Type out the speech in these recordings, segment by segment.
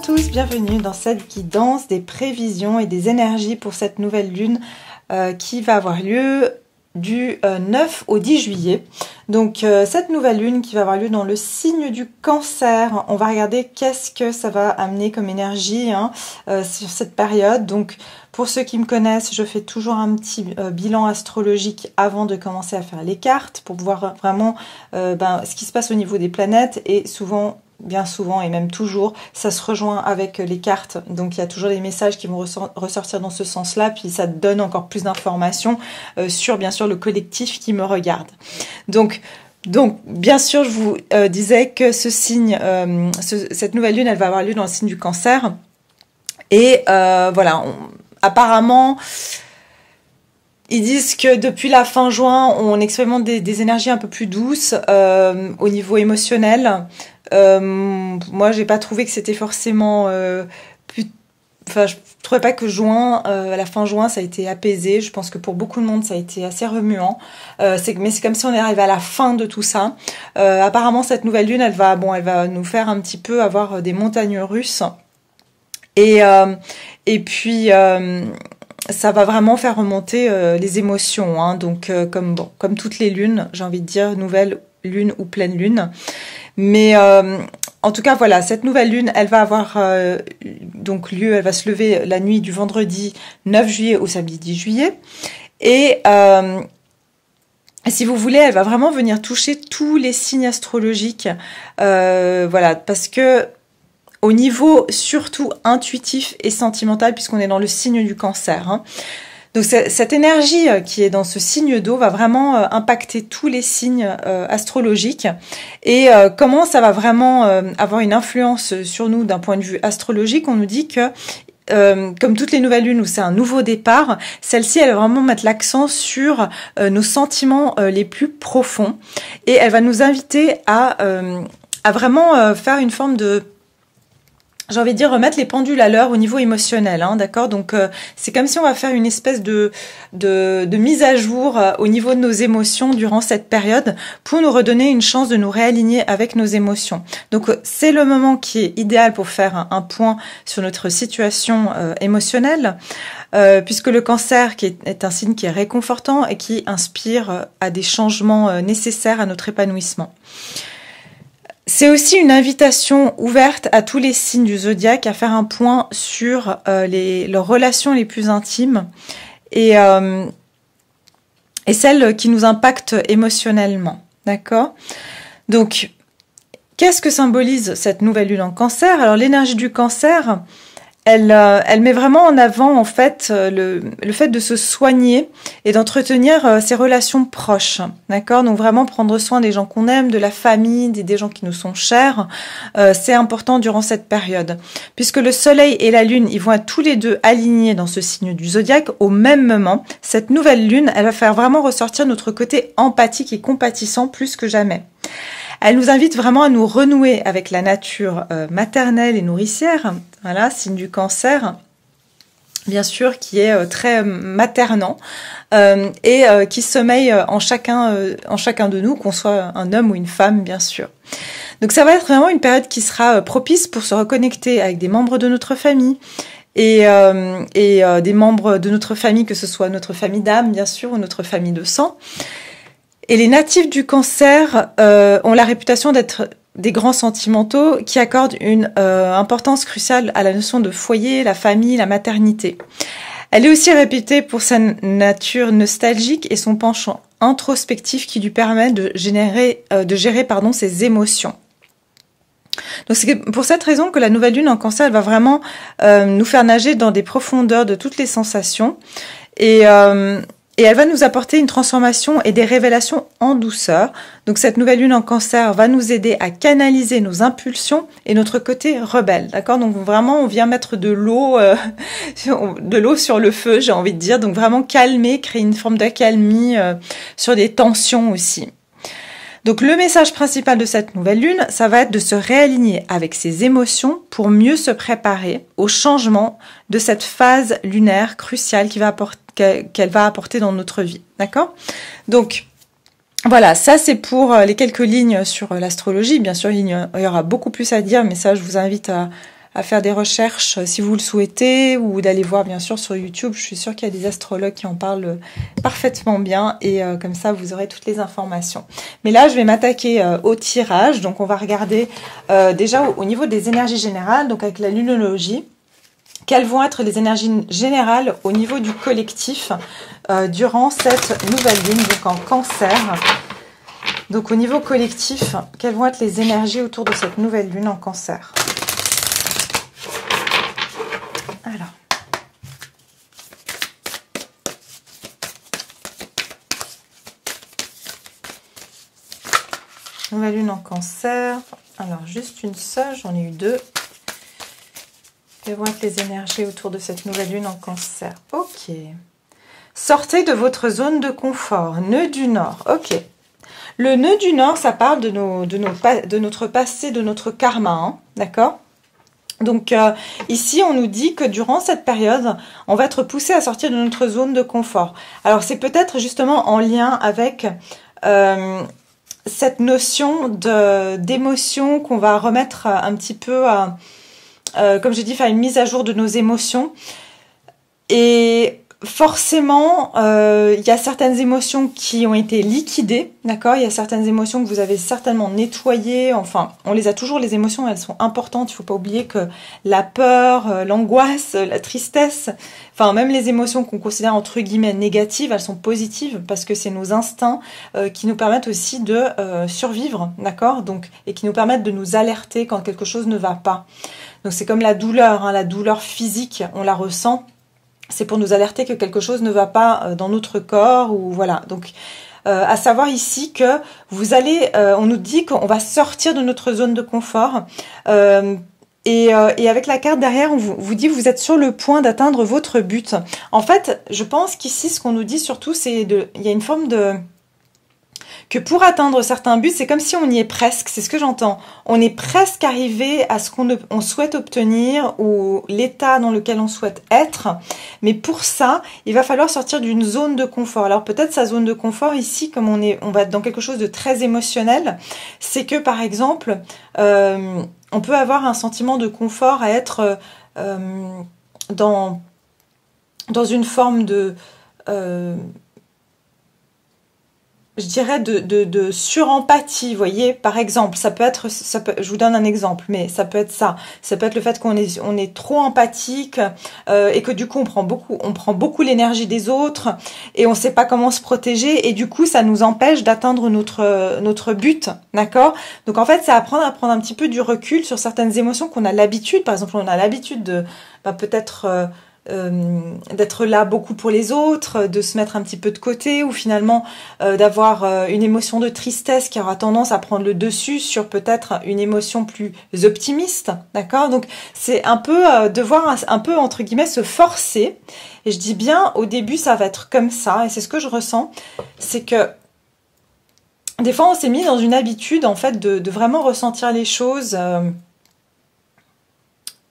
tous, bienvenue dans cette guidance des prévisions et des énergies pour cette nouvelle lune qui va avoir lieu du 9 au 10 juillet. Donc cette nouvelle lune qui va avoir lieu dans le signe du Cancer, on va regarder qu'est-ce que ça va amener comme énergie sur cette période. Donc pour ceux qui me connaissent, je fais toujours un petit bilan astrologique avant de commencer à faire les cartes pour voir vraiment ce qui se passe au niveau des planètes, et souvent, bien souvent et même toujours, ça se rejoint avec les cartes. Donc il y a toujours des messages qui vont ressortir dans ce sens-là, puis ça donne encore plus d'informations sur bien sûr le collectif qui me regarde. Donc bien sûr, je vous disais que ce signe, cette nouvelle lune, elle va avoir lieu dans le signe du Cancer. Et voilà, apparemment, ils disent que depuis la fin juin, on expérimente des énergies un peu plus douces au niveau émotionnel. Moi, j'ai pas trouvé que c'était forcément Enfin, je trouvais pas que à la fin juin, ça a été apaisé. Je pense que pour beaucoup de monde, ça a été assez remuant. Mais c'est comme si on est arrivé à la fin de tout ça. Apparemment, cette nouvelle lune, elle va nous faire un petit peu avoir des montagnes russes. Et puis, ça va vraiment faire remonter les émotions. Hein. Donc, comme toutes les lunes, j'ai envie de dire, nouvelle lune ou pleine lune. Mais en tout cas, voilà, cette nouvelle lune, elle va avoir donc lieu, elle va se lever la nuit du vendredi 9 juillet au samedi 10 juillet. Et si vous voulez, elle va vraiment venir toucher tous les signes astrologiques. Voilà, parce que au niveau surtout intuitif et sentimental, puisqu'on est dans le signe du Cancer, hein. Donc cette énergie qui est dans ce signe d'eau va vraiment impacter tous les signes astrologiques, et comment ça va vraiment avoir une influence sur nous d'un point de vue astrologique. On nous dit que comme toutes les nouvelles lunes où c'est un nouveau départ, celle-ci elle va vraiment mettre l'accent sur nos sentiments les plus profonds, et elle va nous inviter à vraiment faire une forme de, j'ai envie de dire, remettre les pendules à l'heure au niveau émotionnel, hein, d'accord. Donc c'est comme si on va faire une espèce de mise à jour au niveau de nos émotions durant cette période, pour nous redonner une chance de nous réaligner avec nos émotions. Donc c'est le moment qui est idéal pour faire un point sur notre situation émotionnelle, puisque le Cancer qui est un signe qui est réconfortant et qui inspire à des changements nécessaires à notre épanouissement. C'est aussi une invitation ouverte à tous les signes du zodiaque à faire un point sur leurs relations les plus intimes et celles qui nous impactent émotionnellement. D'accord ? Donc, qu'est-ce que symbolise cette nouvelle lune en Cancer ? Alors, l'énergie du Cancer, elle met vraiment en avant en fait le fait de se soigner et d'entretenir ses relations proches, d'accord. Donc vraiment prendre soin des gens qu'on aime, de la famille, des gens qui nous sont chers, c'est important durant cette période, puisque le Soleil et la Lune, ils vont être tous les deux alignés dans ce signe du zodiaque au même moment. Cette nouvelle lune, elle va faire vraiment ressortir notre côté empathique et compatissant plus que jamais. Elle nous invite vraiment à nous renouer avec la nature maternelle et nourricière, voilà, signe du Cancer, bien sûr, qui est très maternant et qui sommeille en chacun de nous, qu'on soit un homme ou une femme, bien sûr. Donc ça va être vraiment une période qui sera propice pour se reconnecter avec des membres de notre famille, et des membres de notre famille, que ce soit notre famille d'âme, bien sûr, ou notre famille de sang. Et les natifs du Cancer ont la réputation d'être des grands sentimentaux qui accordent une importance cruciale à la notion de foyer, la famille, la maternité. Elle est aussi réputée pour sa nature nostalgique et son penchant introspectif qui lui permet de gérer ses émotions. Donc c'est pour cette raison que la nouvelle lune en Cancer, elle va vraiment nous faire nager dans des profondeurs de toutes les sensations, et elle va nous apporter une transformation et des révélations en douceur. Donc cette nouvelle lune en Cancer va nous aider à canaliser nos impulsions et notre côté rebelle, d'accord. Donc vraiment, on vient mettre de l'eau sur le feu, j'ai envie de dire. Donc vraiment calmer, créer une forme d'accalmie sur des tensions aussi. Donc le message principal de cette nouvelle lune, ça va être de se réaligner avec ses émotions pour mieux se préparer au changement de cette phase lunaire cruciale qu'elle va apporter dans notre vie, d'accord. Donc voilà, ça c'est pour les quelques lignes sur l'astrologie. Bien sûr, il y aura beaucoup plus à dire, mais ça je vous invite à faire des recherches si vous le souhaitez, ou d'aller voir bien sûr sur YouTube. Je suis sûre qu'il y a des astrologues qui en parlent parfaitement bien, et comme ça vous aurez toutes les informations. Mais là je vais m'attaquer au tirage, donc on va regarder déjà au niveau des énergies générales, donc avec la lunologie, quelles vont être les énergies générales au niveau du collectif durant cette nouvelle lune, donc en Cancer. Donc au niveau collectif, quelles vont être les énergies autour de cette nouvelle lune en Cancer? Alors. Nouvelle lune en Cancer. Alors juste une seule, j'en ai eu deux. Quelles vont être les énergies autour de cette nouvelle lune en Cancer? Ok. Sortez de votre zone de confort. Nœud du Nord. Ok. Le nœud du Nord, ça parle de notre passé, de notre karma. Hein, d'accord? Donc ici, on nous dit que durant cette période, on va être poussé à sortir de notre zone de confort. Alors c'est peut-être justement en lien avec cette notion d'émotion qu'on va remettre un petit peu à, comme j'ai dit, faire une mise à jour de nos émotions. Et forcément, il y a certaines émotions qui ont été liquidées, d'accord? Il y a certaines émotions que vous avez certainement nettoyées. Enfin, on les a toujours, les émotions, elles sont importantes. Il ne faut pas oublier que la peur, l'angoisse, la tristesse, enfin même les émotions qu'on considère entre guillemets négatives, elles sont positives parce que c'est nos instincts qui nous permettent aussi de survivre, d'accord? Donc, et qui nous permettent de nous alerter quand quelque chose ne va pas. Donc c'est comme la douleur, hein, la douleur physique, on la ressent. C'est pour nous alerter que quelque chose ne va pas dans notre corps, ou voilà. Donc, à savoir ici que vous allez, on nous dit qu'on va sortir de notre zone de confort. Et avec la carte derrière, on vous dit que vous êtes sur le point d'atteindre votre but. En fait, je pense qu'ici, ce qu'on nous dit surtout, c'est il y a une forme de que pour atteindre certains buts, c'est comme si on y est presque, c'est ce que j'entends. On est presque arrivé à ce qu'on souhaite obtenir ou l'état dans lequel on souhaite être. Mais pour ça, il va falloir sortir d'une zone de confort. Alors peut-être sa zone de confort ici, comme on va être dans quelque chose de très émotionnel, c'est que par exemple, on peut avoir un sentiment de confort à être dans une forme de... je dirais de surempathie, vous voyez, par exemple, je vous donne un exemple, mais ça peut être ça. Ça peut être le fait qu'on est trop empathique et que du coup on prend beaucoup l'énergie des autres et on ne sait pas comment se protéger, et du coup ça nous empêche d'atteindre notre but, d'accord? Donc en fait, c'est apprendre à prendre un petit peu du recul sur certaines émotions qu'on a l'habitude. Par exemple, on a l'habitude de peut-être d'être là beaucoup pour les autres, de se mettre un petit peu de côté, ou finalement d'avoir une émotion de tristesse qui aura tendance à prendre le dessus sur peut-être une émotion plus optimiste, d'accord? Donc c'est un peu devoir un peu entre guillemets se forcer, et je dis bien au début ça va être comme ça, et c'est ce que je ressens, c'est que des fois on s'est mis dans une habitude en fait de vraiment ressentir les choses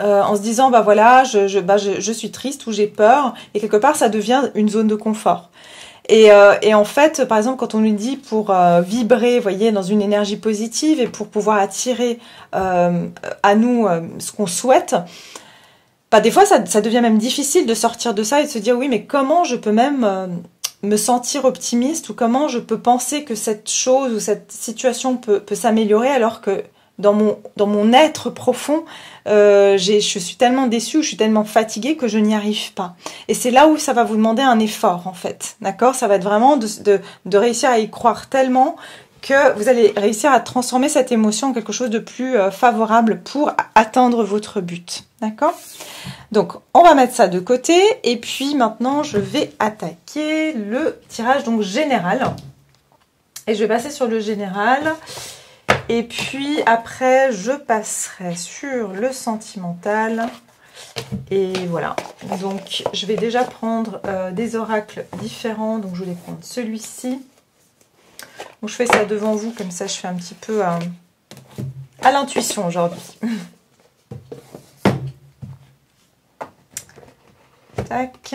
en se disant bah voilà, je suis triste ou j'ai peur, et quelque part ça devient une zone de confort. Et en fait, par exemple, quand on nous dit pour vibrer, voyez, dans une énergie positive, et pour pouvoir attirer à nous ce qu'on souhaite, bah des fois ça devient même difficile de sortir de ça et de se dire oui, mais comment je peux même me sentir optimiste, ou comment je peux penser que cette chose ou cette situation peut s'améliorer, alors que dans mon être profond, je suis tellement déçue, je suis tellement fatiguée que je n'y arrive pas. Et c'est là où ça va vous demander un effort, en fait. D'accord? Ça va être vraiment de réussir à y croire tellement que vous allez réussir à transformer cette émotion en quelque chose de plus favorable pour atteindre votre but. D'accord? Donc, on va mettre ça de côté. Et puis, maintenant, je vais attaquer le tirage donc général. Et je vais passer sur le général. Et puis après, je passerai sur le sentimental. Et voilà. Donc, je vais déjà prendre des oracles différents. Donc, je vais prendre celui-ci. Donc, je fais ça devant vous. Comme ça, je fais un petit peu à l'intuition aujourd'hui. Tac.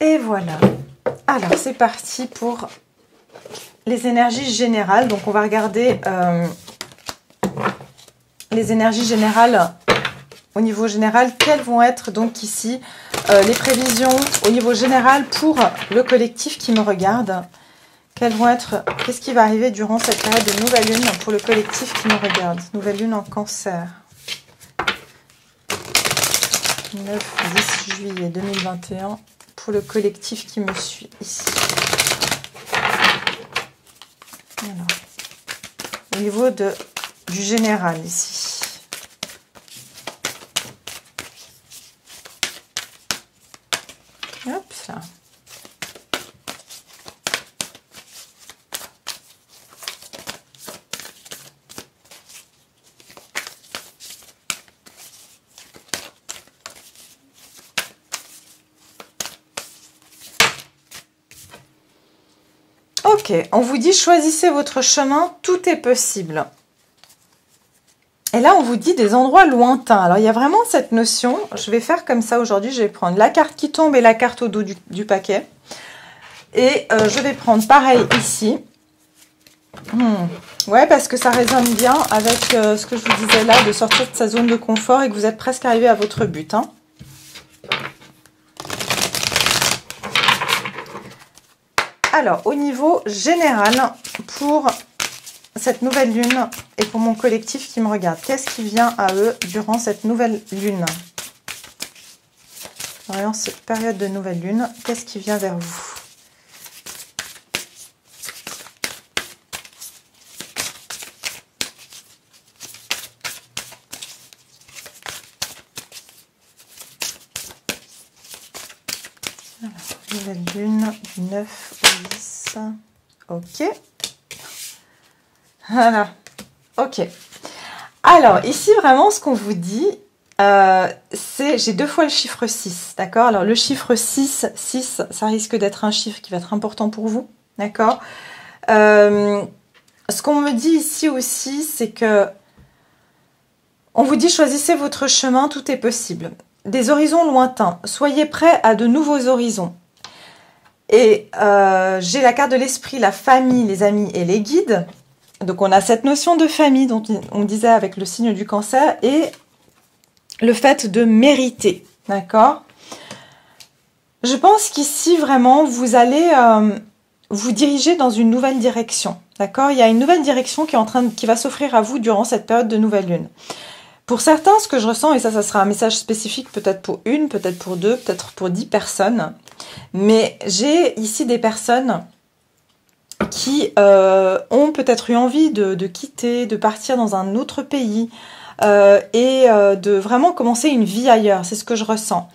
Et voilà. Alors, c'est parti pour les énergies générales. Donc on va regarder les énergies générales. Au niveau général, quelles vont être donc ici les prévisions au niveau général pour le collectif qui me regarde? Quelles vont être, qu'est-ce qui va arriver durant cette période de nouvelle lune pour le collectif qui me regarde? Nouvelle lune en Cancer. 9-10 juillet 2021 pour le collectif qui me suit ici. Alors, au niveau du général ici. Hop là. Ok, on vous dit choisissez votre chemin, tout est possible. Et là, on vous dit des endroits lointains. Alors, il y a vraiment cette notion. Je vais faire comme ça aujourd'hui. Je vais prendre la carte qui tombe et la carte au dos du paquet. Et je vais prendre pareil ici. Ouais, parce que ça résonne bien avec ce que je vous disais là, de sortir de sa zone de confort et que vous êtes presque arrivé à votre but. Hein. Alors, au niveau général, pour cette nouvelle lune et pour mon collectif qui me regarde, qu'est-ce qui vient à eux durant cette nouvelle lune? Durant cette période de nouvelle lune, qu'est-ce qui vient vers vous? Alors, nouvelle lune du 9 au 10. Ok. Voilà. Ok. Alors, ici, vraiment, ce qu'on vous dit, c'est... J'ai 2 fois le chiffre 6, d'accord? Alors, le chiffre 6, ça risque d'être un chiffre qui va être important pour vous, d'accord? Ce qu'on me dit ici aussi, c'est que... On vous dit, choisissez votre chemin, tout est possible. Des horizons lointains. Soyez prêts à de nouveaux horizons. Et j'ai la carte de l'esprit, la famille, les amis et les guides. Donc, on a cette notion de famille dont on disait avec le signe du cancer et le fait de mériter, d'accord? Je pense qu'ici, vraiment, vous allez vous diriger dans une nouvelle direction, d'accord? Il y a une nouvelle direction qui va s'offrir à vous durant cette période de nouvelle lune. Pour certains, ce que je ressens, et ça sera un message spécifique peut-être pour une, peut-être pour 2, peut-être pour 10 personnes, mais j'ai ici des personnes qui ont peut-être eu envie de quitter, de partir dans un autre pays et de vraiment commencer une vie ailleurs. C'est ce que je ressens.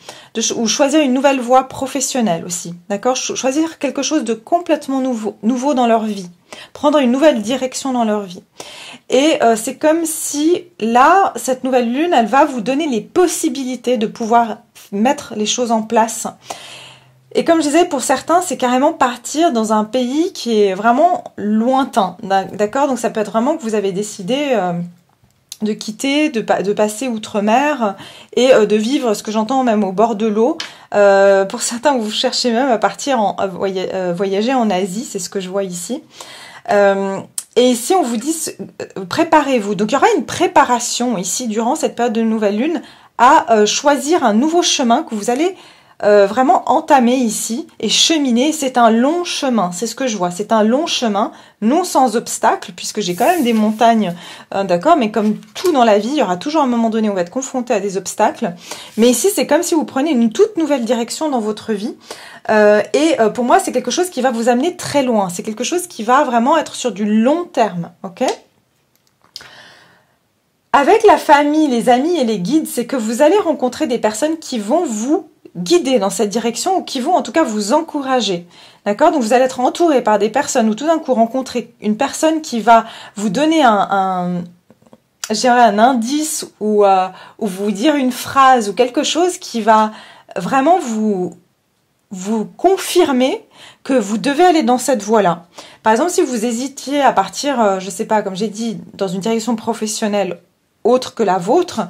Ou choisir une nouvelle voie professionnelle aussi. D'accord? Choisir quelque chose de complètement nouveau dans leur vie. Prendre une nouvelle direction dans leur vie. Et c'est comme si là, cette nouvelle lune, elle va vous donner les possibilités de pouvoir mettre les choses en place. Et comme je disais, pour certains, c'est carrément partir dans un pays qui est vraiment lointain, d'accord? Donc ça peut être vraiment que vous avez décidé de quitter, de passer outre-mer et de vivre, ce que j'entends même au bord de l'eau. Pour certains, vous cherchez même à partir voyager en Asie, c'est ce que je vois ici. Et ici, on vous dit, préparez-vous. Donc il y aura une préparation ici, durant cette période de nouvelle lune, à choisir un nouveau chemin que vous allez... vraiment entamer ici et cheminer. C'est un long chemin, c'est ce que je vois, c'est un long chemin, non sans obstacle, puisque j'ai quand même des montagnes, d'accord, mais comme tout dans la vie, il y aura toujours un moment donné où on va être confronté à des obstacles, mais ici c'est comme si vous prenez une toute nouvelle direction dans votre vie, et pour moi c'est quelque chose qui va vous amener très loin, c'est quelque chose qui va vraiment être sur du long terme, ok? Avec la famille, les amis et les guides, c'est que vous allez rencontrer des personnes qui vont vous guider dans cette direction ou qui vont en tout cas vous encourager. D'accord? Donc vous allez être entouré par des personnes ou tout d'un coup rencontrer une personne qui va vous donner un indice ou vous dire une phrase ou quelque chose qui va vraiment vous confirmer que vous devez aller dans cette voie-là. Par exemple, si vous hésitiez à partir, je sais pas, comme j'ai dit, dans une direction professionnelle autre que la vôtre,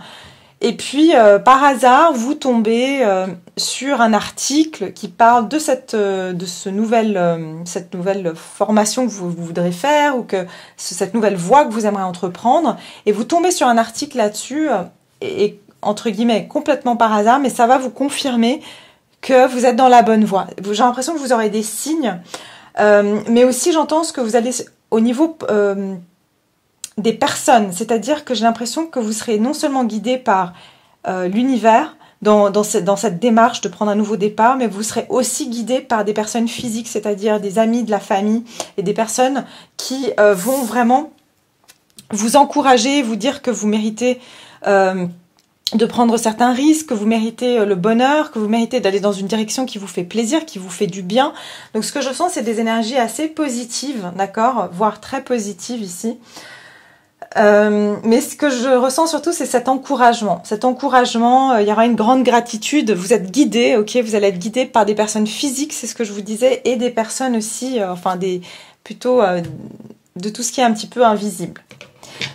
Et puis, par hasard, vous tombez sur un article qui parle de cette nouvelle formation que vous voudrez faire ou que cette nouvelle voie que vous aimeriez entreprendre. Et vous tombez sur un article là-dessus, et entre guillemets, complètement par hasard, mais ça va vous confirmer que vous êtes dans la bonne voie. J'ai l'impression que vous aurez des signes, mais aussi j'entends ce que vous allez au niveau des personnes, c'est-à-dire que j'ai l'impression que vous serez non seulement guidé par l'univers dans cette démarche de prendre un nouveau départ, mais vous serez aussi guidé par des personnes physiques, c'est-à-dire des amis, de la famille et des personnes qui vont vraiment vous encourager, vous dire que vous méritez de prendre certains risques, que vous méritez le bonheur, que vous méritez d'aller dans une direction qui vous fait plaisir, qui vous fait du bien. Donc ce que je sens, c'est des énergies assez positives, d'accord, voire très positives ici. Mais ce que je ressens surtout, c'est cet encouragement. Cet encouragement, il y aura une grande gratitude. Vous êtes guidé, ok, vous allez être guidé par des personnes physiques, c'est ce que je vous disais, et des personnes aussi, plutôt de tout ce qui est un petit peu invisible.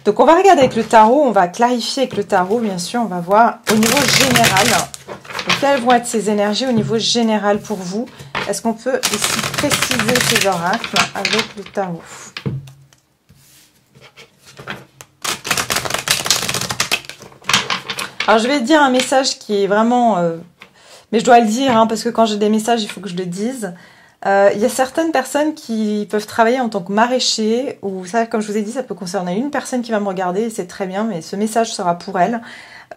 Donc on va regarder avec le tarot, on va clarifier avec le tarot, bien sûr, on va voir au niveau général. Donc, quelles vont être ces énergies au niveau général pour vous? Est-ce qu'on peut ici préciser ces oracles avec le tarot? Alors je vais dire un message qui est vraiment... mais je dois le dire, hein, parce que quand j'ai des messages, il faut que je le dise. Il y a certaines personnes qui peuvent travailler en tant que maraîcher, ou ça, comme je vous ai dit, ça peut concerner une personne qui va me regarder, et c'est très bien, mais ce message sera pour elle.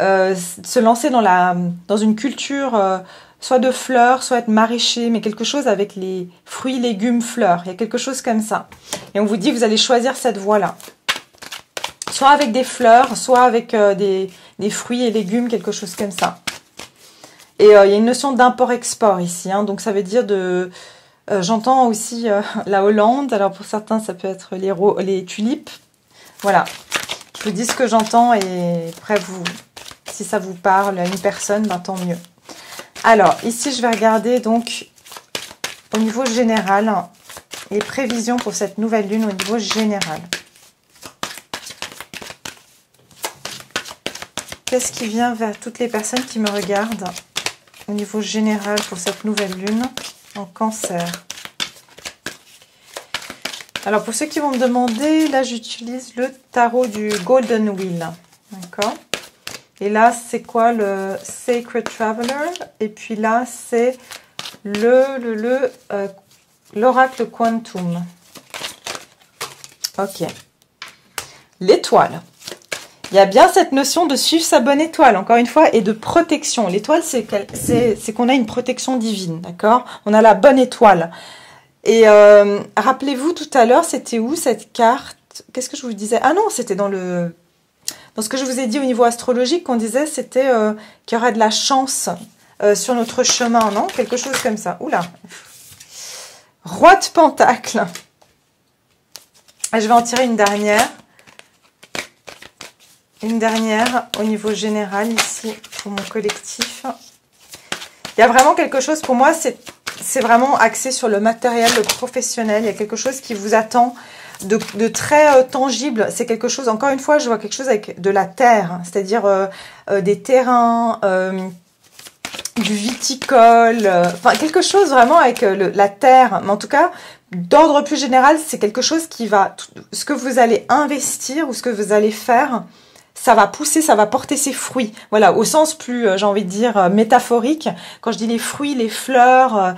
Se lancer dans une culture, soit de fleurs, soit être maraîcher, mais quelque chose avec les fruits, légumes, fleurs. Il y a quelque chose comme ça. Et on vous dit, vous allez choisir cette voie-là. Soit avec des fleurs, soit avec des fruits et légumes, quelque chose comme ça. Et il y a une notion d'import-export ici, hein, donc ça veut dire de... j'entends aussi la Hollande, alors pour certains ça peut être les tulipes. Voilà, je vous dis ce que j'entends et après si ça vous parle à une personne, ben, tant mieux. Alors ici je vais regarder donc au niveau général les prévisions pour cette nouvelle lune au niveau général. Qu'est-ce qui vient vers toutes les personnes qui me regardent au niveau général pour cette nouvelle lune en Cancer? Alors pour ceux qui vont me demander, là j'utilise le tarot du Golden Wheel, d'accord? Et là c'est quoi? Le Sacred Traveler, et puis là c'est l'oracle Quantum. Ok. L'étoile. Il y a bien cette notion de suivre sa bonne étoile, encore une fois, et de protection. L'étoile, c'est qu'on a une protection divine, d'accord? On a la bonne étoile. Et rappelez-vous, tout à l'heure, c'était où cette carte? Qu'est-ce que je vous disais? Ah non, c'était dans ce que je vous ai dit au niveau astrologique, qu'on disait c'était qu'il y aurait de la chance sur notre chemin, non? Quelque chose comme ça. Oula! Roi de Pentacle. Et je vais en tirer une dernière. Une dernière au niveau général ici pour mon collectif. Il y a vraiment quelque chose, pour moi, c'est vraiment axé sur le matériel, le professionnel. Il y a quelque chose qui vous attend de très tangible. C'est quelque chose, encore une fois, je vois quelque chose avec de la terre, c'est-à-dire des terrains, du viticole, enfin quelque chose vraiment avec la terre. Mais en tout cas, d'ordre plus général, c'est quelque chose qui va... Ce que vous allez investir ou ce que vous allez faire... ça va pousser, ça va porter ses fruits. Voilà, au sens plus, j'ai envie de dire, métaphorique. Quand je dis les fruits, les fleurs,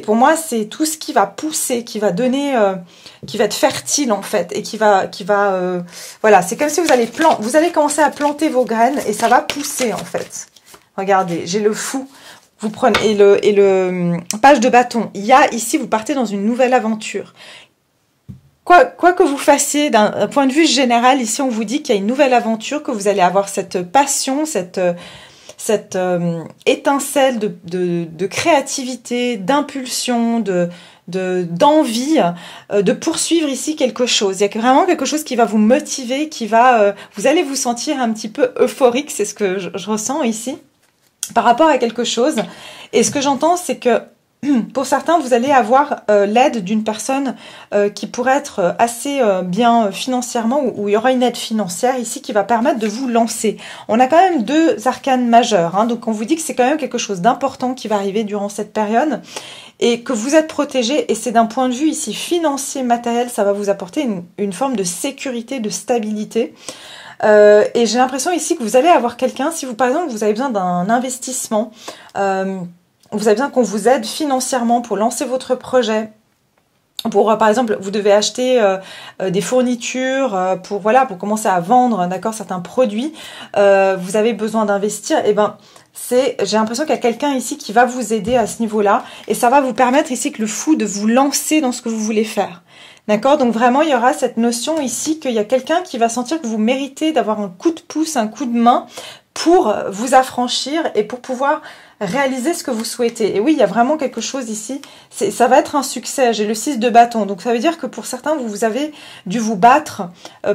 pour moi, c'est tout ce qui va pousser, qui va donner, qui va être fertile, en fait, et voilà, c'est comme si vous allez commencer à planter vos graines, et ça va pousser, en fait. Regardez, j'ai le fou. Vous prenez, et le page de bâton. Il y a ici, vous partez dans une nouvelle aventure. Quoi que vous fassiez, d'un point de vue général, ici on vous dit qu'il y a une nouvelle aventure, que vous allez avoir cette passion, cette étincelle de créativité, d'impulsion, d'envie de poursuivre ici quelque chose. Il y a vraiment quelque chose qui va vous motiver, vous allez vous sentir un petit peu euphorique, c'est ce que je ressens ici, par rapport à quelque chose. Et ce que j'entends, c'est que pour certains, vous allez avoir l'aide d'une personne qui pourrait être assez bien financièrement, où il y aura une aide financière ici qui va permettre de vous lancer. On a quand même 2 arcanes majeures, hein, donc on vous dit que c'est quand même quelque chose d'important qui va arriver durant cette période et que vous êtes protégé, et c'est d'un point de vue ici financier, matériel, ça va vous apporter une forme de sécurité, de stabilité. Et j'ai l'impression ici que vous allez avoir quelqu'un, si vous par exemple vous avez besoin d'un investissement, vous avez besoin qu'on vous aide financièrement pour lancer votre projet. Pour par exemple, vous devez acheter des fournitures pour voilà, pour commencer à vendre, d'accord, certains produits. Vous avez besoin d'investir. Et ben, j'ai l'impression qu'il y a quelqu'un ici qui va vous aider à ce niveau-là, et ça va vous permettre ici que le fou de vous lancer dans ce que vous voulez faire. D'accord, donc vraiment il y aura cette notion ici qu'il y a quelqu'un qui va sentir que vous méritez d'avoir un coup de pouce, un coup de main pour vous affranchir et pour pouvoir réaliser ce que vous souhaitez. Et oui, il y a vraiment quelque chose ici, ça va être un succès. J'ai le 6 de bâton, donc ça veut dire que pour certains, vous avez dû vous battre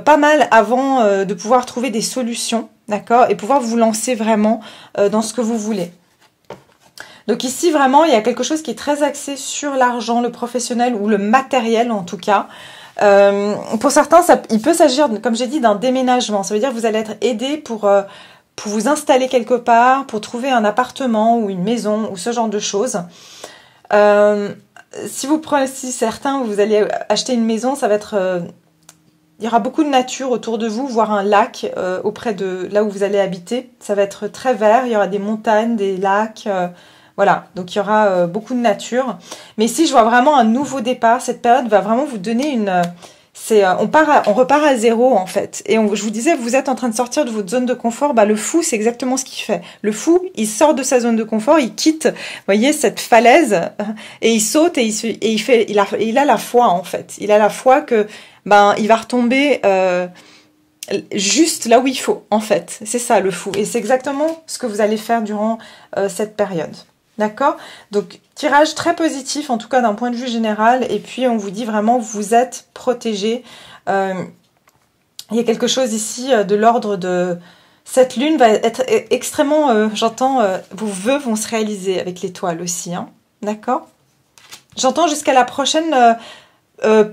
pas mal avant de pouvoir trouver des solutions, d'accord, et pouvoir vous lancer vraiment dans ce que vous voulez. Donc ici, vraiment, il y a quelque chose qui est très axé sur l'argent, le professionnel ou le matériel en tout cas. Pour certains, il peut s'agir, comme j'ai dit, d'un déménagement. Ça veut dire que vous allez être aidé pour vous installer quelque part, pour trouver un appartement ou une maison ou ce genre de choses. Si certains, vous allez acheter une maison, ça va être... il y aura beaucoup de nature autour de vous, voire un lac auprès de là où vous allez habiter. Ça va être très vert, il y aura des montagnes, des lacs... voilà, donc il y aura beaucoup de nature. Mais ici, je vois vraiment un nouveau départ. Cette période va vraiment vous donner une... on repart à zéro en fait. Et je vous disais, vous êtes en train de sortir de votre zone de confort. Bah, le fou, c'est exactement ce qu'il fait. Le fou, il sort de sa zone de confort, il quitte, vous voyez, cette falaise, et il saute et il a la foi en fait. Il a la foi que il va retomber juste là où il faut en fait. C'est ça le fou. Et c'est exactement ce que vous allez faire durant cette période. D'accord? Donc, tirage très positif, en tout cas d'un point de vue général. Et puis, on vous dit vraiment, vous êtes protégé. Il y a quelque chose ici de l'ordre de... Cette lune va être extrêmement... j'entends, vos vœux vont se réaliser avec l'étoile aussi. Hein, d'accord? J'entends jusqu'à la prochaine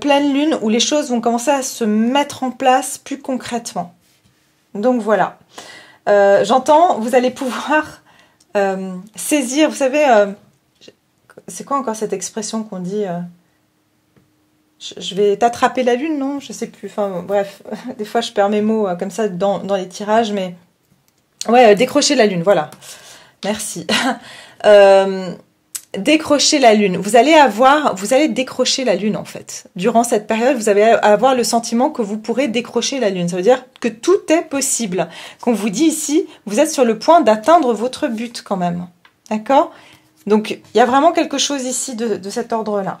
pleine lune où les choses vont commencer à se mettre en place plus concrètement. Donc, voilà. J'entends, vous allez pouvoir... saisir, vous savez, c'est quoi encore cette expression qu'on dit je vais t'attraper la lune, non? Je sais plus, enfin bref, des fois je perds mes mots comme ça dans les tirages, mais ouais, décrocher la lune, voilà, merci. Décrocher la lune, vous allez décrocher la lune en fait. Durant cette période, vous allez avoir le sentiment que vous pourrez décrocher la lune. Ça veut dire que tout est possible. Qu'on vous dit ici, vous êtes sur le point d'atteindre votre but quand même. D'accord? Donc, il y a vraiment quelque chose ici de cet ordre-là.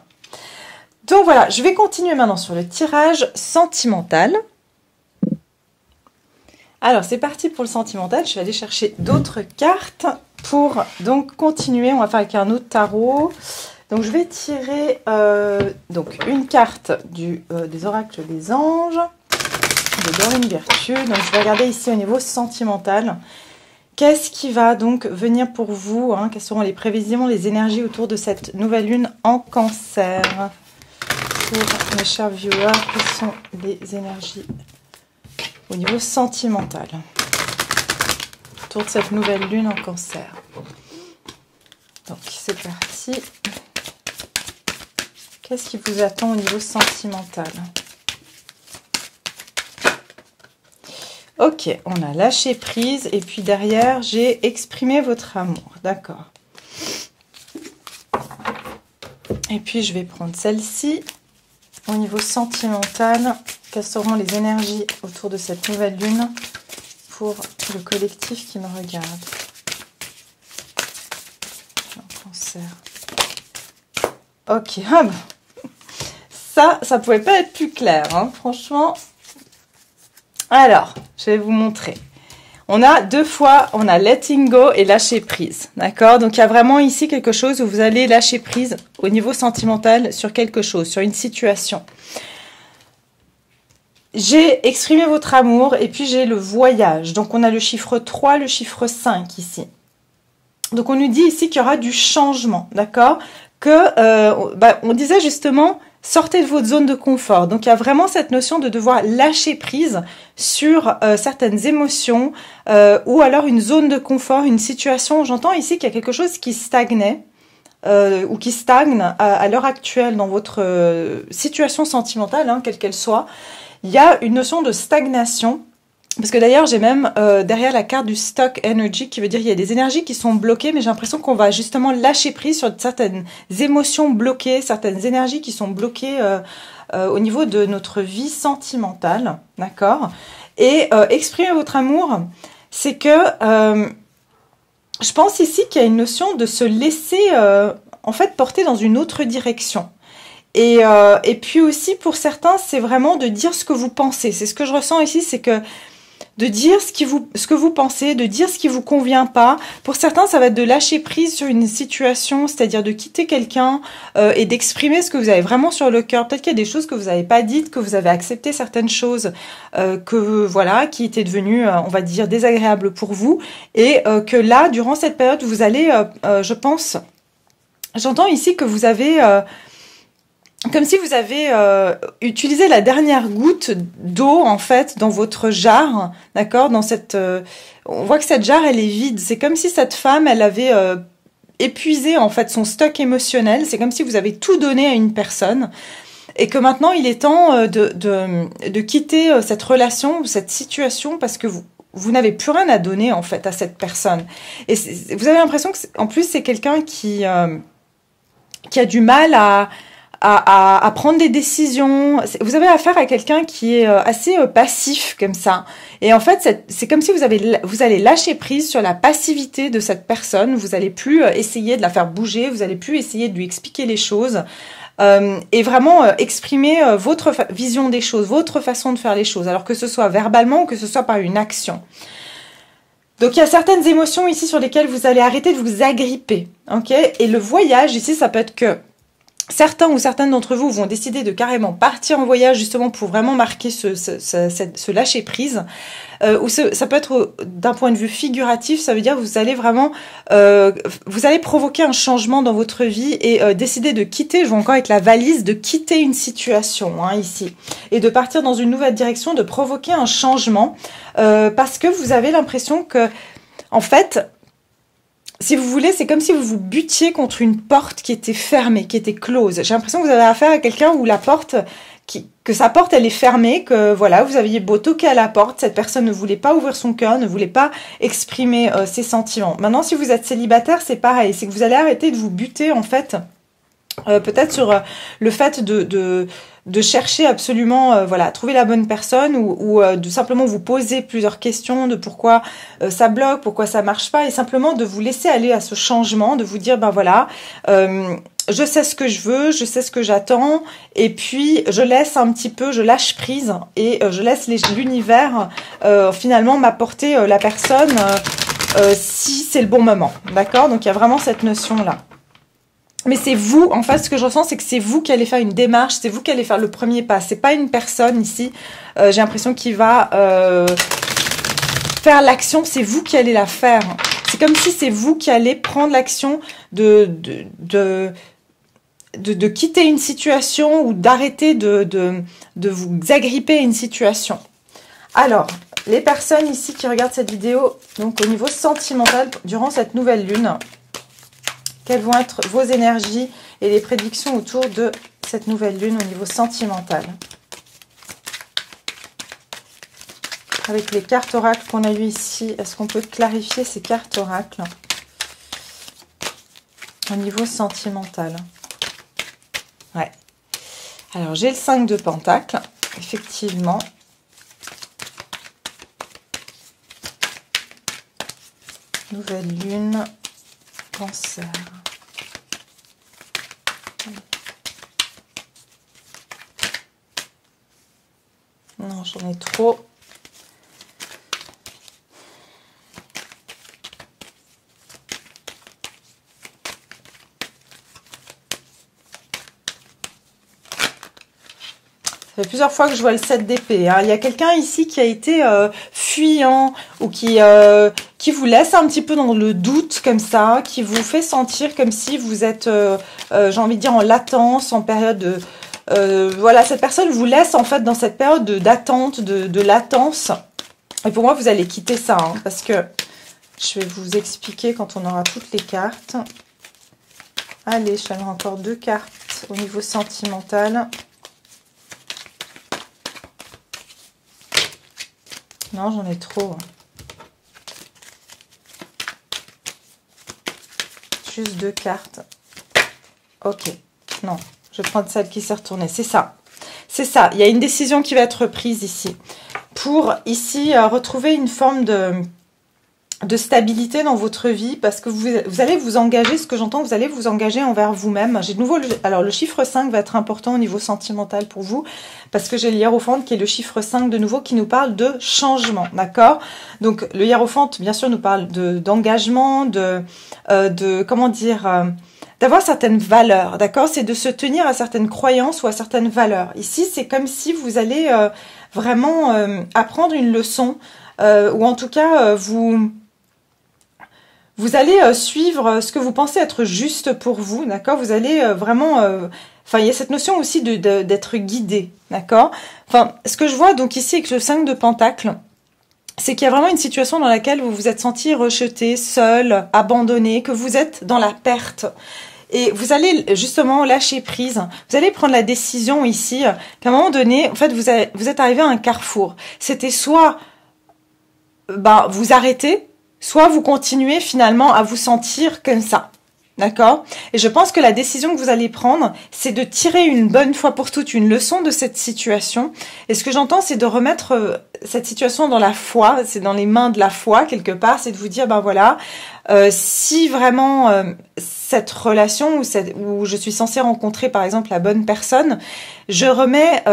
Donc voilà, je vais continuer maintenant sur le tirage sentimental. Alors, c'est parti pour le sentimental. Je vais aller chercher d'autres cartes pour donc continuer. On va faire avec un autre tarot. Donc, je vais tirer donc une carte des oracles des anges, de Dorine Virtue. Donc, je vais regarder ici au niveau sentimental. Qu'est-ce qui va donc venir pour vous, hein? Quelles seront les prévisions, les énergies autour de cette nouvelle lune en Cancer? Pour mes chers viewers, quelles sont les énergies au niveau sentimental autour de cette nouvelle lune en Cancer? Donc, c'est parti. Qu'est-ce qui vous attend au niveau sentimental? Ok, on a lâché prise et puis derrière, j'ai exprimé votre amour. D'accord. Et puis, je vais prendre celle-ci. Au niveau sentimental, quelles seront les énergies autour de cette nouvelle lune pour le collectif qui me regarde? En Cancer. Ok, ça pouvait pas être plus clair, hein, franchement. Alors, je vais vous montrer. On a deux fois, on a letting go et lâcher prise, d'accord? Donc, il y a vraiment ici quelque chose où vous allez lâcher prise au niveau sentimental sur quelque chose, sur une situation. J'ai exprimé votre amour et puis j'ai le voyage. Donc, on a le chiffre 3, le chiffre 5 ici. Donc, on nous dit ici qu'il y aura du changement, d'accord? que, on disait justement, sortez de votre zone de confort. Donc, il y a vraiment cette notion de devoir lâcher prise sur certaines émotions ou alors une zone de confort, une situation. J'entends ici qu'il y a quelque chose qui stagnait ou qui stagne à l'heure actuelle dans votre situation sentimentale, hein, quelle qu'elle soit. Il y a une notion de stagnation. Parce que d'ailleurs, j'ai même derrière la carte du Stuck Energy, qui veut dire qu'il y a des énergies qui sont bloquées, mais j'ai l'impression qu'on va justement lâcher prise sur certaines émotions bloquées, certaines énergies qui sont bloquées au niveau de notre vie sentimentale, d'accord? Et exprimer votre amour, c'est que je pense ici qu'il y a une notion de se laisser en fait porter dans une autre direction. Et puis aussi, pour certains, c'est vraiment de dire ce que vous pensez. C'est ce que je ressens ici, c'est que de dire ce que vous pensez, de dire ce qui vous convient pas. Pour certains, ça va être de lâcher prise sur une situation, c'est-à-dire de quitter quelqu'un et d'exprimer ce que vous avez vraiment sur le cœur. Peut-être qu'il y a des choses que vous n'avez pas dites, que vous avez accepté certaines choses qui étaient devenues, on va dire, désagréables pour vous. Et que là, durant cette période, vous allez, je pense, j'entends ici que vous avez... comme si vous avez utilisé la dernière goutte d'eau, en fait, dans votre jarre, d'accord? Dans cette, on voit que cette jarre, elle est vide. C'est comme si cette femme, elle avait épuisé, en fait, son stock émotionnel. C'est comme si vous avez tout donné à une personne. Et que maintenant, il est temps de quitter cette relation, cette situation, parce que vous n'avez plus rien à donner, en fait, à cette personne. Et vous avez l'impression que, en plus, c'est quelqu'un qui a du mal à prendre des décisions. Vous avez affaire à quelqu'un qui est assez passif comme ça. Et en fait, c'est comme si vous allez lâcher prise sur la passivité de cette personne. Vous allez plus essayer de la faire bouger. Vous allez plus essayer de lui expliquer les choses. Et vraiment exprimer votre vision des choses, votre façon de faire les choses. Alors que ce soit verbalement ou que ce soit par une action. Donc il y a certaines émotions ici sur lesquelles vous allez arrêter de vous agripper. Ok? Et le voyage ici, ça peut être que certains ou certaines d'entre vous vont décider de carrément partir en voyage justement pour vraiment marquer ce lâcher prise. Ou ça peut être d'un point de vue figuratif, ça veut dire que vous allez vraiment, vous allez provoquer un changement dans votre vie et décider de quitter, je vois encore avec la valise, de quitter une situation ici et de partir dans une nouvelle direction, de provoquer un changement parce que vous avez l'impression que, en fait, si vous voulez, c'est comme si vous vous buttiez contre une porte qui était fermée, qui était close. J'ai l'impression que vous avez affaire à quelqu'un où la porte, que sa porte, elle est fermée, que voilà, vous aviez beau toquer à la porte, cette personne ne voulait pas ouvrir son cœur, ne voulait pas exprimer ses sentiments. Maintenant, si vous êtes célibataire, c'est pareil. C'est que vous allez arrêter de vous buter, en fait, peut-être sur le fait de chercher absolument, voilà, trouver la bonne personne ou de simplement vous poser plusieurs questions de pourquoi ça bloque, pourquoi ça marche pas et simplement de vous laisser aller à ce changement, de vous dire, ben voilà, je sais ce que je veux, je sais ce que j'attends et puis je laisse un petit peu, je lâche prise et je laisse l'univers finalement m'apporter la personne si c'est le bon moment, d'accord? Donc il y a vraiment cette notion-là. Mais c'est vous, en fait, ce que je ressens, c'est que c'est vous qui allez faire une démarche, c'est vous qui allez faire le premier pas. C'est pas une personne ici, j'ai l'impression qu'il va faire l'action, c'est vous qui allez la faire. C'est comme si c'est vous qui allez prendre l'action de quitter une situation ou d'arrêter de vous agripper à une situation. Alors, les personnes ici qui regardent cette vidéo, donc au niveau sentimental, durant cette nouvelle lune, quelles vont être vos énergies et les prédictions autour de cette nouvelle lune au niveau sentimental? Avec les cartes oracles qu'on a eues ici, est-ce qu'on peut clarifier ces cartes oracles au niveau sentimental? Ouais. Alors, j'ai le 5 de Pentacles, effectivement. Nouvelle lune, Cancer. Non, j'en ai trop. Ça fait plusieurs fois que je vois le 7 d'épée. Hein. Il y a quelqu'un ici qui a été fuyant ou qui qui vous laisse un petit peu dans le doute comme ça, qui vous fait sentir comme si vous êtes, j'ai envie de dire, en latence, en période de... voilà, cette personne vous laisse en fait dans cette période d'attente, de latence. Et pour moi, vous allez quitter ça, hein, parce que je vais vous expliquer quand on aura toutes les cartes. Allez, je vais mettre encore 2 cartes au niveau sentimental. Non, j'en ai trop. Juste 2 cartes. Ok. Non, je vais prendre celle qui s'est retournée. C'est ça. C'est ça. Il y a une décision qui va être prise ici. Pour, ici, retrouver une forme de stabilité dans votre vie. Parce que vous allez vous engager, ce que j'entends, vous allez vous engager envers vous-même. J'ai de nouveau... Alors, le chiffre 5 va être important au niveau sentimental pour vous. Parce que j'ai le hiérophante qui est le chiffre 5 de nouveau qui nous parle de changement. D'accord? Donc, le hiérophante, bien sûr, nous parle d'engagement, comment dire... d'avoir certaines valeurs, d'accord? C'est de se tenir à certaines croyances ou à certaines valeurs. Ici, c'est comme si vous allez vraiment apprendre une leçon, ou en tout cas, vous allez suivre ce que vous pensez être juste pour vous, d'accord? Vous allez vraiment... Enfin, il y a cette notion aussi d'être guidé, d'accord? Enfin, ce que je vois donc ici avec le 5 de Pentacles, c'est qu'il y a vraiment une situation dans laquelle vous vous êtes senti rejeté, seul, abandonné, que vous êtes dans la perte. Et vous allez justement lâcher prise. Vous allez prendre la décision ici qu'à un moment donné, en fait, vous êtes arrivé à un carrefour. C'était soit vous arrêtez, soit vous continuez finalement à vous sentir comme ça. D'accord? Et je pense que la décision que vous allez prendre, c'est de tirer une bonne fois pour toutes une leçon de cette situation. Et ce que j'entends, c'est de remettre cette situation dans la foi, c'est dans les mains de la foi quelque part, c'est de vous dire, ben voilà, si vraiment cette relation où je suis censée rencontrer par exemple la bonne personne, je remets...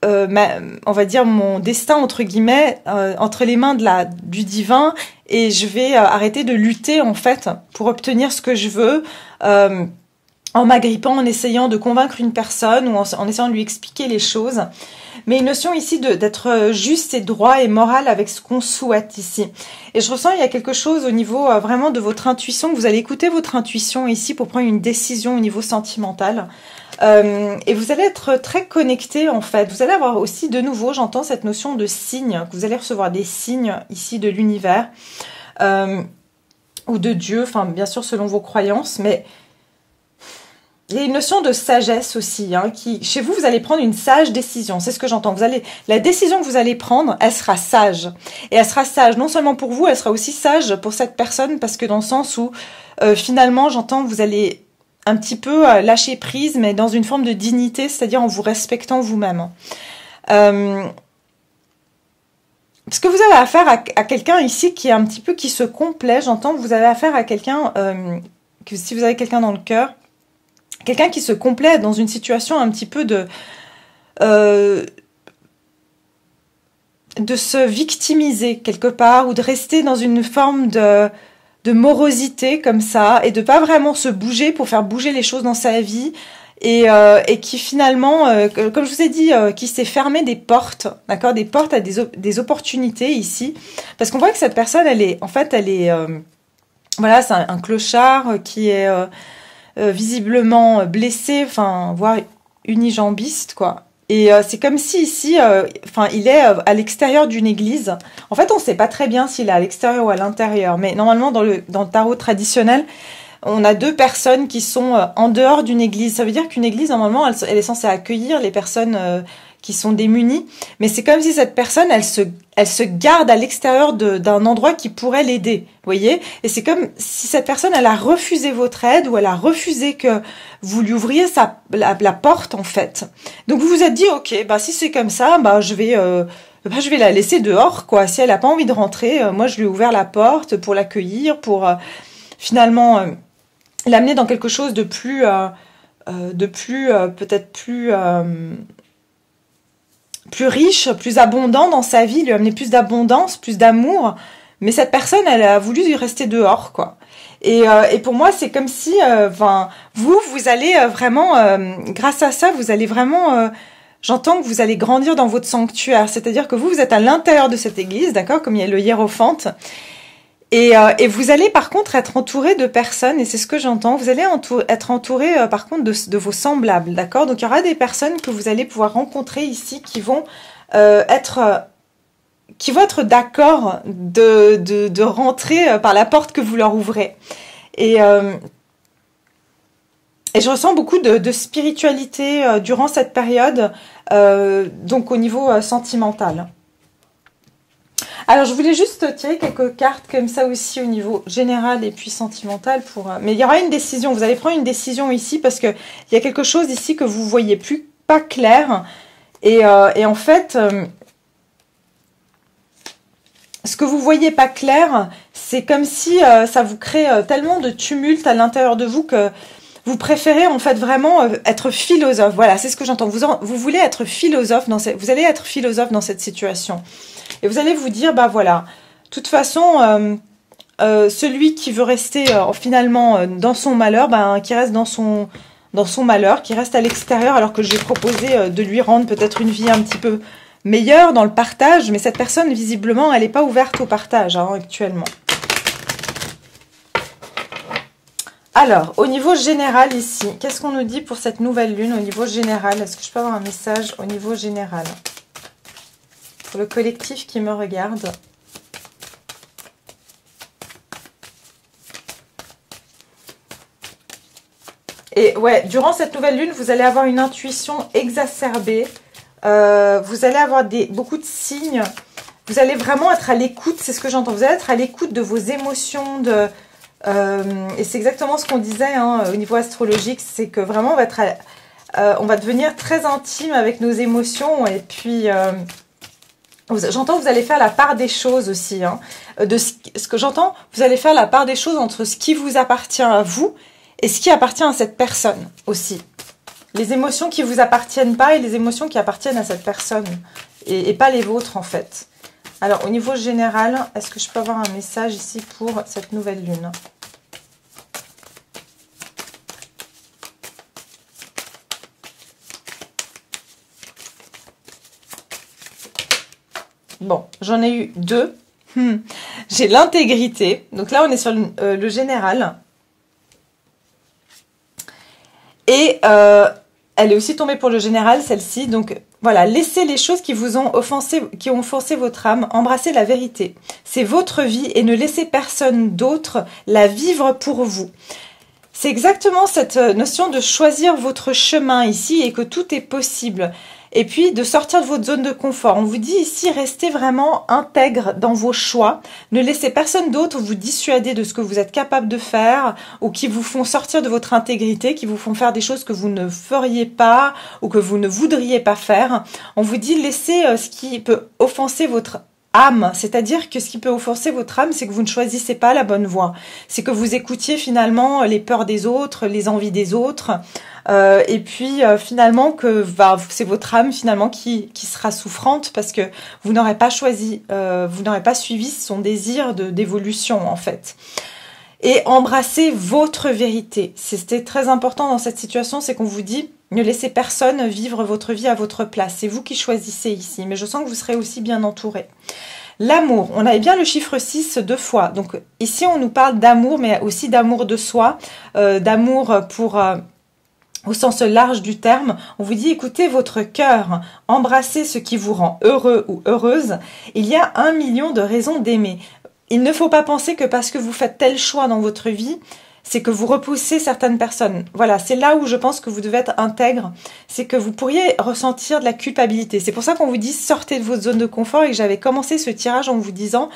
on va dire mon destin entre guillemets entre les mains du divin, et je vais arrêter de lutter en fait pour obtenir ce que je veux en m'agrippant, en essayant de convaincre une personne ou en essayant de lui expliquer les choses. Mais une notion ici d'être juste et droit et moral avec ce qu'on souhaite ici. Et je ressens il y a quelque chose au niveau vraiment de votre intuition, que vous allez écouter votre intuition ici pour prendre une décision au niveau sentimental. Et vous allez être très connecté en fait. Vous allez avoir aussi de nouveau, j'entends cette notion de signe, que vous allez recevoir des signes ici de l'univers ou de Dieu, enfin bien sûr selon vos croyances, mais il y a une notion de sagesse aussi, hein, qui chez vous, vous allez prendre une sage décision. C'est ce que j'entends. La décision que vous allez prendre, elle sera sage. Et elle sera sage non seulement pour vous, elle sera aussi sage pour cette personne, parce que dans le sens où finalement, j'entends, vous allez un petit peu lâcher prise, mais dans une forme de dignité, c'est-à-dire en vous respectant vous-même. Parce que vous avez affaire à quelqu'un ici qui est un petit peu qui se complaît. J'entends que vous avez affaire à quelqu'un, que si vous avez quelqu'un dans le cœur, quelqu'un qui se complaît dans une situation un petit peu de se victimiser quelque part, ou de rester dans une forme de morosité comme ça, et de pas vraiment se bouger pour faire bouger les choses dans sa vie, et qui finalement, comme je vous ai dit, qui s'est fermé des portes, d'accord, des portes à des opportunités ici, parce qu'on voit que cette personne, elle est voilà, c'est un clochard qui est visiblement blessé, enfin, voire unijambiste, quoi. Et c'est comme si ici, il est à l'extérieur d'une église. En fait, on ne sait pas très bien s'il est à l'extérieur ou à l'intérieur. Mais normalement, dans le tarot traditionnel, on a 2 personnes qui sont en dehors d'une église. Ça veut dire qu'une église, normalement, elle est censée accueillir les personnes qui sont démunies. Mais c'est comme si cette personne, elle se garde à l'extérieur d'un endroit qui pourrait l'aider. Vous voyez? Et c'est comme si cette personne, elle a refusé votre aide, ou elle a refusé que vous lui ouvriez la porte, en fait. Donc, vous vous êtes dit, ok, si c'est comme ça, je vais la laisser dehors, quoi. Si elle n'a pas envie de rentrer, moi, je lui ai ouvert la porte pour l'accueillir, pour finalement l'amener dans quelque chose de plus, peut-être plus riche, plus abondant dans sa vie, lui amener plus d'abondance, plus d'amour. Mais cette personne, elle a voulu y rester dehors, quoi. Et pour moi, c'est comme si, vous allez vraiment, grâce à ça, vous allez vraiment, j'entends que vous allez grandir dans votre sanctuaire. C'est-à-dire que vous êtes à l'intérieur de cette église, d'accord, comme il y a le hiérophante. Et vous allez par contre être entouré de personnes, et c'est ce que j'entends, vous allez être entouré par contre de vos semblables, d'accord? Donc il y aura des personnes que vous allez pouvoir rencontrer ici qui vont être d'accord de rentrer par la porte que vous leur ouvrez. Et je ressens beaucoup de spiritualité durant cette période, donc au niveau sentimental. Alors, je voulais juste tirer quelques cartes comme ça aussi au niveau général et puis sentimental. Mais il y aura une décision. Vous allez prendre une décision ici parce qu'il y a quelque chose ici que vous ne voyez plus pas clair. Et en fait, ce que vous ne voyez pas clair, c'est comme si ça vous crée tellement de tumulte à l'intérieur de vous que vous préférez en fait vraiment être philosophe. Voilà, c'est ce que j'entends. Vous voulez être philosophe vous allez être philosophe dans cette situation. Et vous allez vous dire, bah voilà, de toute façon, celui qui veut rester finalement dans son malheur, qui reste dans son malheur, qui reste à l'extérieur, alors que j'ai proposé de lui rendre peut-être une vie un petit peu meilleure dans le partage, mais cette personne, visiblement, elle n'est pas ouverte au partage actuellement. Alors, au niveau général ici, qu'est-ce qu'on nous dit pour cette nouvelle lune au niveau général? Est-ce que je peux avoir un message au niveau général? Pour le collectif qui me regarde. Et ouais, durant cette nouvelle lune, vous allez avoir une intuition exacerbée. Vous allez avoir beaucoup de signes. Vous allez vraiment être à l'écoute, c'est ce que j'entends. Vous allez être à l'écoute de vos émotions. Et c'est exactement ce qu'on disait au niveau astrologique. C'est que vraiment, on va devenir très intime avec nos émotions. Et puis... j'entends que vous allez faire la part des choses aussi. Ce que j'entends, vous allez faire la part des choses entre ce qui vous appartient à vous et ce qui appartient à cette personne aussi. Les émotions qui ne vous appartiennent pas et les émotions qui appartiennent à cette personne. Et pas les vôtres en fait. Alors au niveau général, est-ce que je peux avoir un message ici pour cette nouvelle lune ? Bon, j'en ai eu deux. J'ai l'intégrité. Donc là, on est sur le général. Et elle est aussi tombée pour le général, celle-ci. Donc voilà, laissez les choses qui vous ont offensé, qui ont forcé votre âme, embrassez la vérité. C'est votre vie et ne laissez personne d'autre la vivre pour vous. C'est exactement cette notion de choisir votre chemin ici et que tout est possible. Et puis de sortir de votre zone de confort. On vous dit ici, restez vraiment intègre dans vos choix. Ne laissez personne d'autre vous dissuader de ce que vous êtes capable de faire ou qui vous font sortir de votre intégrité, qui vous font faire des choses que vous ne feriez pas ou que vous ne voudriez pas faire. On vous dit, laissez ce qui peut offenser votre âme, c'est-à-dire que ce qui peut offenser votre âme, c'est que vous ne choisissez pas la bonne voie. C'est que vous écoutiez finalement les peurs des autres, les envies des autres. Et puis finalement que c'est votre âme finalement qui sera souffrante parce que vous n'aurez pas choisi, vous n'aurez pas suivi son désir d'évolution en fait. Et embrassez votre vérité. C'était très important dans cette situation, c'est qu'on vous dit ne laissez personne vivre votre vie à votre place. C'est vous qui choisissez ici, mais je sens que vous serez aussi bien entouré. L'amour, on avait bien le chiffre 6 deux fois. Donc ici on nous parle d'amour, mais aussi d'amour de soi, d'amour pour... au sens large du terme, on vous dit écoutez votre cœur, embrassez ce qui vous rend heureux ou heureuse. Il y a 1 million de raisons d'aimer. Il ne faut pas penser que parce que vous faites tel choix dans votre vie, c'est que vous repoussez certaines personnes. Voilà, c'est là où je pense que vous devez être intègre. C'est que vous pourriez ressentir de la culpabilité. C'est pour ça qu'on vous dit sortez de votre zone de confort et que j'avais commencé ce tirage en vous disant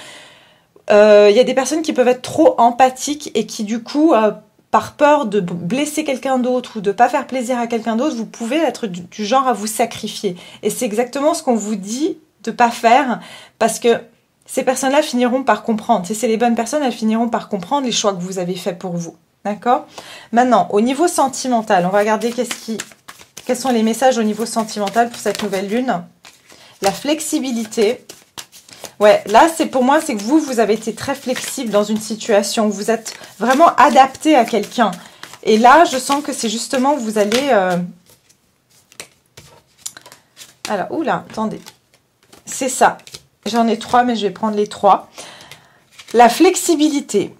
y a des personnes qui peuvent être trop empathiques et qui du coup... par peur de blesser quelqu'un d'autre ou de ne pas faire plaisir à quelqu'un d'autre, vous pouvez être du genre à vous sacrifier. Et c'est exactement ce qu'on vous dit de ne pas faire, parce que ces personnes-là finiront par comprendre. Si c'est les bonnes personnes, elles finiront par comprendre les choix que vous avez faits pour vous. D'accord ? Maintenant, au niveau sentimental, on va regarder quels sont les messages au niveau sentimental pour cette nouvelle lune. La flexibilité. Ouais, là, pour moi, c'est que vous avez été très flexible dans une situation. Vous êtes vraiment adapté à quelqu'un. Et là, je sens que c'est justement, vous allez... Alors, oula, attendez. C'est ça. J'en ai 3, mais je vais prendre les 3. La flexibilité.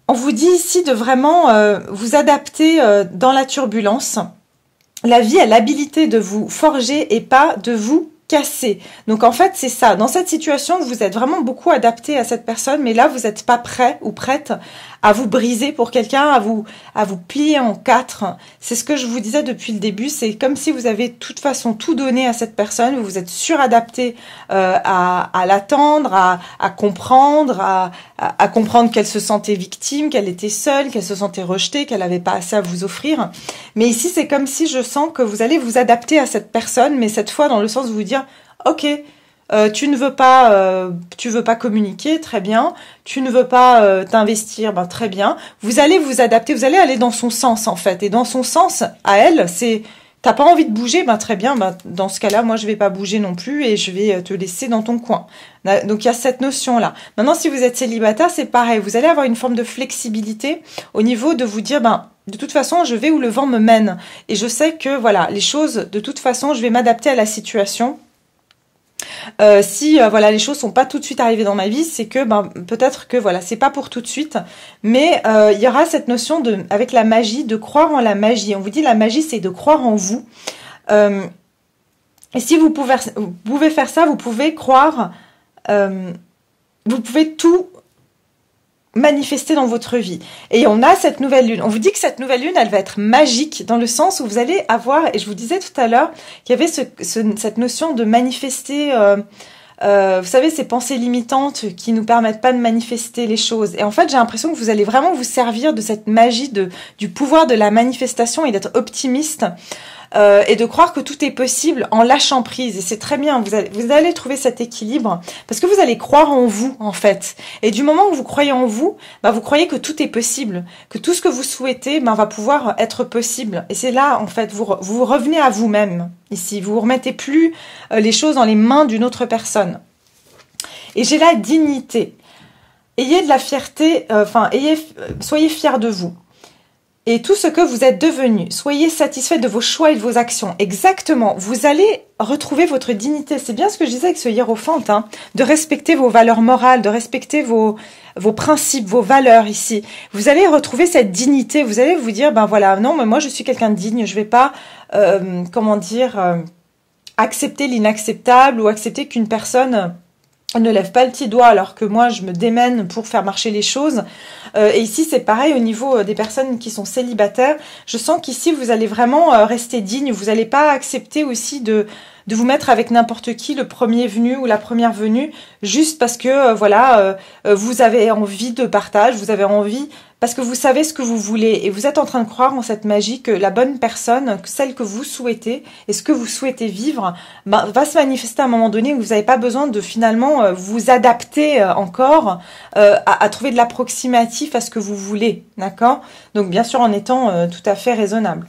On vous dit ici de vraiment vous adapter dans la turbulence. La vie a l'habilité de vous forger et pas de vous casser. Donc en fait, c'est ça. Dans cette situation, vous êtes vraiment beaucoup adapté à cette personne, mais là, vous n'êtes pas prêt ou prête à vous briser pour quelqu'un, à vous plier en quatre. C'est ce que je vous disais depuis le début. C'est comme si vous avez de toute façon tout donné à cette personne. Vous vous êtes suradapté à l'attendre, à comprendre, à comprendre qu'elle se sentait victime, qu'elle était seule, qu'elle se sentait rejetée, qu'elle n'avait pas assez à vous offrir. Mais ici, c'est comme si je sens que vous allez vous adapter à cette personne, mais cette fois dans le sens de vous dire « Ok, tu veux pas communiquer, très bien. Tu ne veux pas t'investir, ben très bien. Vous allez vous adapter, vous allez aller dans son sens en fait. Et dans son sens, à elle, c'est t'as pas envie de bouger, ben très bien. Ben dans ce cas-là, moi je vais pas bouger non plus et je vais te laisser dans ton coin. Donc il y a cette notion-là. Maintenant, si vous êtes célibataire, c'est pareil. Vous allez avoir une forme de flexibilité au niveau de vous dire ben de toute façon, je vais où le vent me mène. Et je sais que voilà, les choses, de toute façon, je vais m'adapter à la situation. Si voilà les choses sont pas tout de suite arrivées dans ma vie, c'est que ben peut-être que voilà c'est pas pour tout de suite, mais il y aura cette notion de avec la magie de croire en la magie. On vous dit la magie c'est de croire en vous. Et si vous pouvez faire ça, vous pouvez croire, vous pouvez tout manifester dans votre vie. Et on a cette nouvelle lune. On vous dit que cette nouvelle lune, elle va être magique dans le sens où vous allez avoir, et je vous disais tout à l'heure, qu'il y avait cette notion de manifester, vous savez, ces pensées limitantes qui nous permettent pas de manifester les choses. Et en fait, j'ai l'impression que vous allez vraiment vous servir de cette magie du pouvoir de la manifestation et d'être optimiste. Et de croire que tout est possible en lâchant prise. Et c'est très bien, vous allez trouver cet équilibre parce que vous allez croire en vous, en fait. Et du moment où vous croyez en vous, bah, vous croyez que tout est possible, que tout ce que vous souhaitez bah, va pouvoir être possible. Et c'est là, en fait, vous revenez à vous-même ici. Vous ne remettez plus les choses dans les mains d'une autre personne. Et j'ai la dignité. Ayez de la fierté, soyez fiers de vous. Et tout ce que vous êtes devenu, soyez satisfait de vos choix et de vos actions. Exactement, vous allez retrouver votre dignité. C'est bien ce que je disais avec ce hiérophante, hein, de respecter vos valeurs morales, de respecter vos principes, vos valeurs ici. Vous allez retrouver cette dignité, vous allez vous dire, ben voilà, non, mais moi je suis quelqu'un de digne, je vais pas, accepter l'inacceptable ou accepter qu'une personne ne lève pas le petit doigt alors que moi je me démène pour faire marcher les choses. Et ici c'est pareil au niveau des personnes qui sont célibataires. Je sens qu'ici vous allez vraiment rester digne. Vous n'allez pas accepter aussi de vous mettre avec n'importe qui, le premier venu ou la première venue, juste parce que vous avez envie de partage, vous avez envie, parce que vous savez ce que vous voulez et vous êtes en train de croire en cette magie que la bonne personne, celle que vous souhaitez et ce que vous souhaitez vivre, va se manifester à un moment donné où vous n'avez pas besoin de finalement vous adapter encore à trouver de l'approximatif à ce que vous voulez, d'accord? Donc bien sûr en étant tout à fait raisonnable.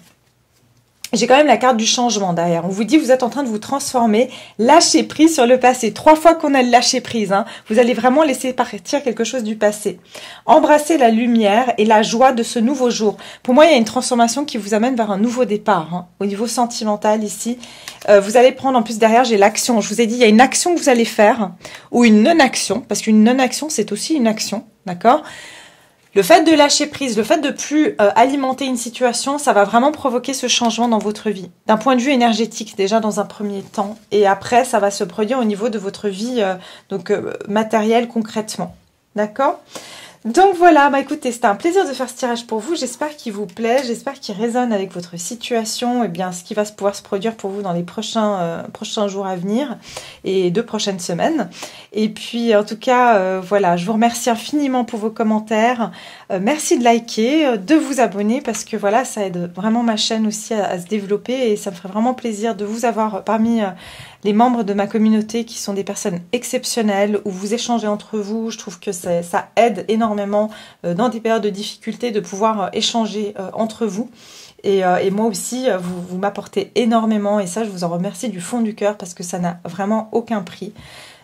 J'ai quand même la carte du changement derrière. On vous dit vous êtes en train de vous transformer, lâcher prise sur le passé. 3 fois qu'on a le lâcher prise, hein, vous allez vraiment laisser partir quelque chose du passé. Embrasser la lumière et la joie de ce nouveau jour. Pour moi, il y a une transformation qui vous amène vers un nouveau départ. Hein, au niveau sentimental ici, vous allez prendre en plus derrière, j'ai l'action. Je vous ai dit, il y a une action que vous allez faire ou une non-action, parce qu'une non-action, c'est aussi une action, d'accord ? Le fait de lâcher prise, le fait de plus alimenter une situation, ça va vraiment provoquer ce changement dans votre vie. D'un point de vue énergétique, déjà dans un premier temps. Et après, ça va se produire au niveau de votre vie matérielle concrètement. D'accord ? Donc voilà, écoutez, c'était un plaisir de faire ce tirage pour vous. J'espère qu'il vous plaît, j'espère qu'il résonne avec votre situation et bien ce qui va pouvoir se produire pour vous dans les prochains jours à venir et 2 prochaines semaines. Et puis en tout cas, voilà, je vous remercie infiniment pour vos commentaires. Merci de liker, de vous abonner parce que voilà, ça aide vraiment ma chaîne aussi à se développer et ça me ferait vraiment plaisir de vous avoir parmi les membres de ma communauté qui sont des personnes exceptionnelles, où vous échangez entre vous. Je trouve que ça aide énormément dans des périodes de difficulté de pouvoir échanger entre vous. Et moi aussi, vous m'apportez énormément et ça, je vous en remercie du fond du cœur parce que ça n'a vraiment aucun prix.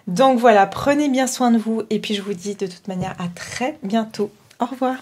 Donc voilà, prenez bien soin de vous et puis je vous dis de toute manière à très bientôt. Au revoir.